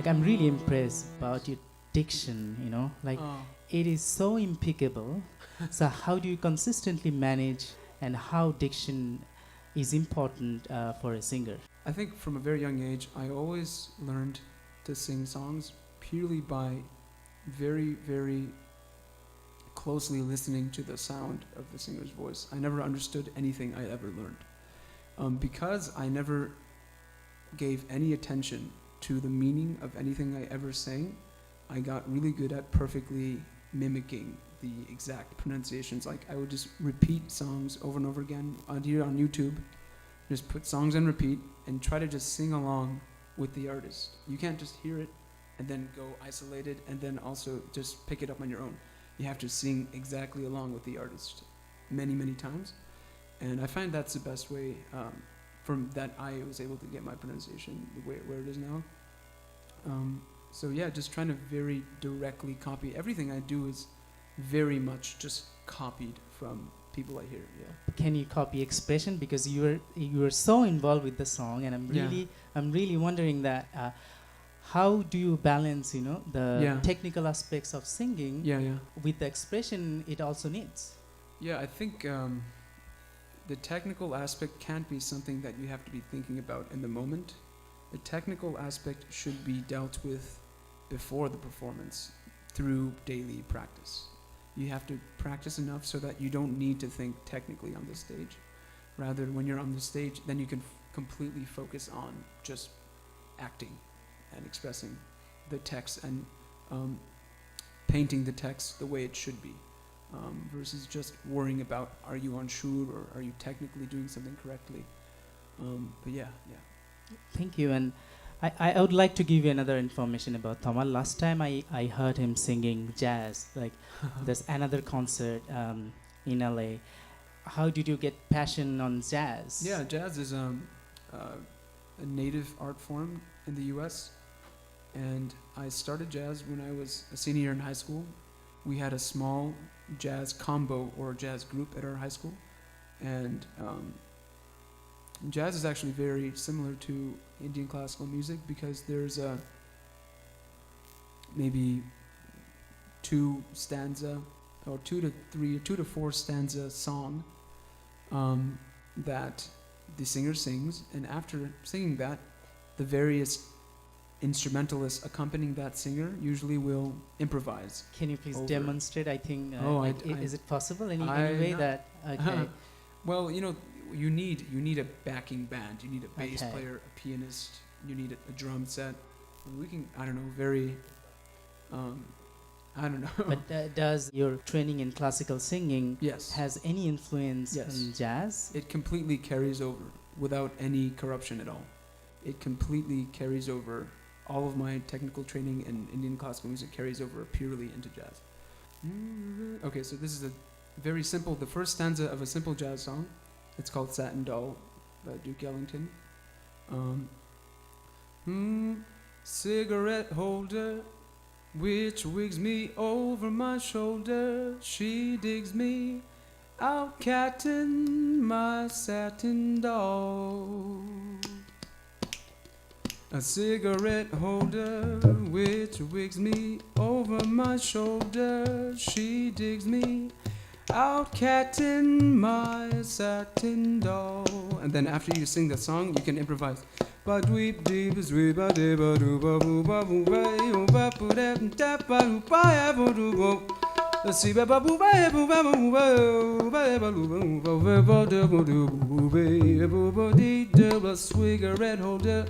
I'm really impressed about your diction, like Oh. it is so impeccable. So how do you consistently manage, and how diction is important for a singer? I think from a very young age, I always learned to sing songs purely by very, very closely listening to the sound of the singer's voice. I never understood anything I ever learned. Because I never gave any attention to the meaning of anything I ever sang, I got really good at perfectly mimicking the exact pronunciations. Like I would just repeat songs over and over again on YouTube, just put songs on repeat and try to just sing along with the artist. You can't just hear it and then go isolated and then also just pick it up on your own. You have to sing exactly along with the artist many, many times. And I find that's the best way from that I was able to get my pronunciation the way where it is now. So yeah, just trying to very directly copy. Everything I do is very much just copied from people I hear. Yeah. Can you copy expression, because you are so involved with the song, and I'm really wondering that how do you balance the technical aspects of singing with the expression it also needs? Yeah, I think the technical aspect can't be something that you have to be thinking about in the moment. The technical aspect should be dealt with before the performance through daily practice. You have to practice enough so that you don't need to think technically on the stage. Rather, when you're on the stage, then you can completely focus on just acting and expressing the text and painting the text the way it should be, versus just worrying about are you on shur or are you technically doing something correctly. But yeah. Thank you. And I would like to give you another information about Tomal. Last time I heard him singing jazz, like there's another concert in LA. How did you get passion on jazz? Yeah, jazz is a native art form in the US. And I started jazz when I was a senior in high school. We had a small jazz combo or jazz group at our high school. And jazz is actually very similar to Indian classical music because there's maybe two to four stanza song that the singer sings, and after singing that, the various instrumentalists accompanying that singer usually will improvise. Can you please over. Demonstrate? I think. Is it possible? Any way that? Okay. Well, you need a backing band. You need a bass player, a pianist. You need a drum set. We can. I don't know. Very. I don't know. But does your training in classical singing yes. has any influence in jazz? It completely carries over without any corruption at all. It completely carries over. All of my technical training in Indian classical music carries over purely into jazz. Okay, so this is the first stanza of a simple jazz song. It's called Satin Doll by Duke Ellington. Cigarette holder, which wigs me over my shoulder. She digs me out catting my satin doll. A cigarette holder, which wigs me over my shoulder. She digs me out catting my satin doll. And then after you sing the song, you can improvise. Cigarette holder,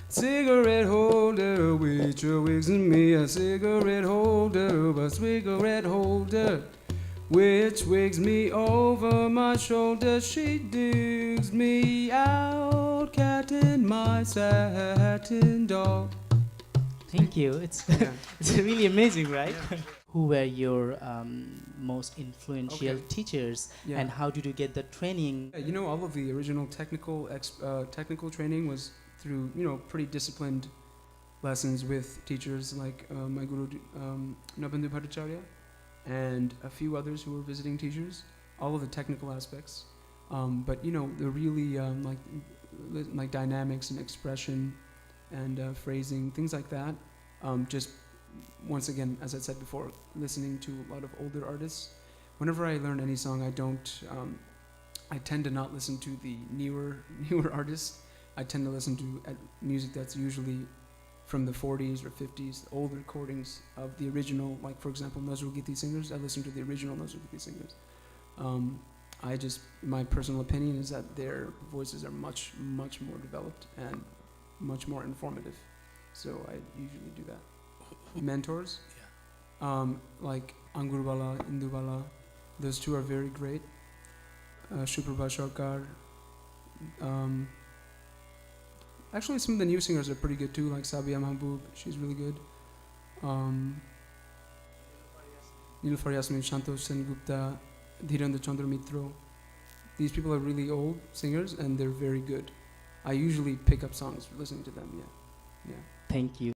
cigarette holder, which wigs me. A cigarette holder, a cigarette holder, which wigs me over my shoulder. She digs me out, catting my satin doll. Thank you. It's it's really amazing, right? Yeah. Who were your most influential teachers, and how did you get the training? All of the original technical training was through pretty disciplined lessons with teachers like my guru Nabandhu Bhattacharya and a few others who were visiting teachers. All of the technical aspects, but the really like dynamics and expression and phrasing, things like that. Just once again, as I said before, listening to a lot of older artists. Whenever I learn any song, I tend to not listen to the newer artists. I tend to listen to music that's usually from the 40s or 50s, old recordings of the original, like for example, Nazrul singers. I listen to the original Nazrul singers. My personal opinion is that their voices are much more developed and much more informative. So I usually do that. Mentors, like Angurbala, Indubala, those two are very great. Shuprabha Sarkar. Actually, some of the new singers are pretty good too, like Sabia Mahbub. She's really good. Nilufar Yasmin, Shantosh Sen Gupta, Dhirendra Chandra Mitro. These people are really old singers and they're very good. I usually pick up songs listening to them. Yeah. Thank you.